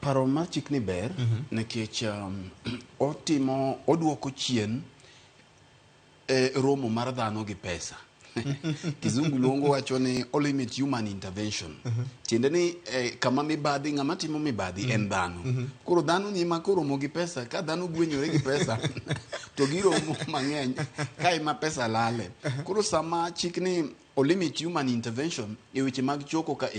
Paro mar chik ni ber nikech oduoko chien romo mar dhano gi pesa. Kizungu luongo wacho ni o limit human intervention. Tiende ni kama mibadhi, ng'ama timo mibadhi en dhano. Koro dhano ni ma koromo gi pesa, ka dhano gwenyore gi pesa to giromo mang'eny ka ema pesa lale. Koro sama chik ni o limit human intervention e weche mag choko ka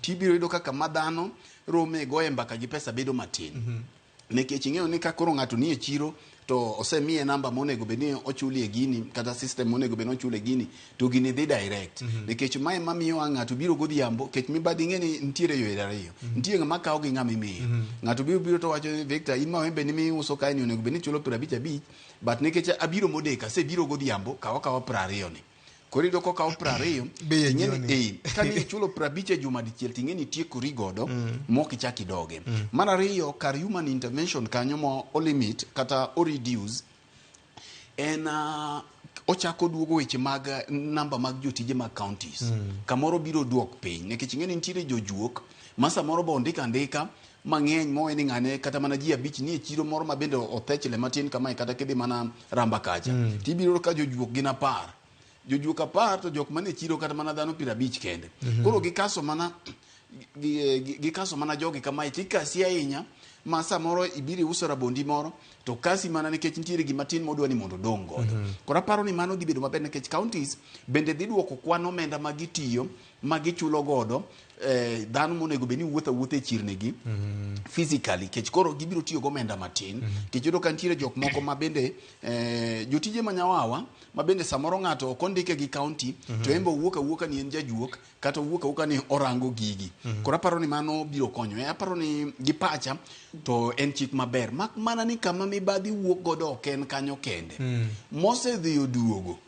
tibiro yudo kaka ma dhano rome goye mbaka gi pesa bedo matin. Nikech ing'eyo ni ka koro ng'ato nie chiro to osemiye namba monego bedni ochuli e gini kata system monego bedni ochule gini to gini dhi direct. Nikech mae mamiyo ng'ato biro godhiambo, kech mibadhi ng'eni nitiere yo ariyo. Nitie ng'ama kawo gi ng'ama imiyo. Ng'ato biro to wacho ni Victor, in ma be ni miuso kae ni onego bedni chulo 55, but nikech abiro modeka, asebiro godhiambo, kawo 20 ni. Koro iyudo kokawo 20 ka ni chulo 50 e juma dichiel ting'eni tiekori godo mok ichak idoge. Mar ariyo, kar human intervention kanyo mo o limit kata o reduce en ochako duogo weche mag namba mag jotije mag counties. Kamoro biro duok piny nikech ing'eni nitiere jojuok ma samoro bo ndika mang'eny mowe ni ng'ane kata mana ji 5 ni e chiro moro ma bende othechle matin kamae kata kidhi mana Ramba kacha. Tibiro ka jojuok gin 10. Jojuok 10 to jok mane chiro kata mana dhano 50 kende. Koro gikaso mana jogi kamae tikasi ahinya ma samoro ibiri uso rabondi moro to kasi mana nikech nitiere gima tin modwa ni mondo dong godo. Koro aparo ni mano dhi bedo maber nikech counties bende dhi duoko kwan omenda ma gitiyo ma gichulo godo dhano monego bedni wuotho e chirnegi physically, kech koro gibiro tiyo go omenda matin. Kech yudo ka nitiere jok moko ma bende jotije manyawawa ma bende samoro ng'ato ok ondike gi county to embo wuok awuoka ni en jajuok kata wuok awuoka ni orango gigi. Koro aparo ni mano biro konyo. Aparo ni gi pacha to en chik maber, mak mana ni kama mibadhi wuok godo ok en kanyo kende. Mosedhi oduogo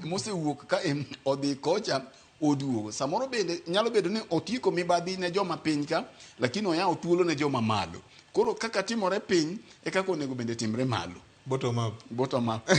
mosewuok ka odhi kocha oduogo. Samoro bende nyalo bedo ni otieko mibadhi ne joma piny ka, lakini oyawo thuolo ne joma malo. Koro kaka timore piny e kaka onego bende timre malo. Bottom up.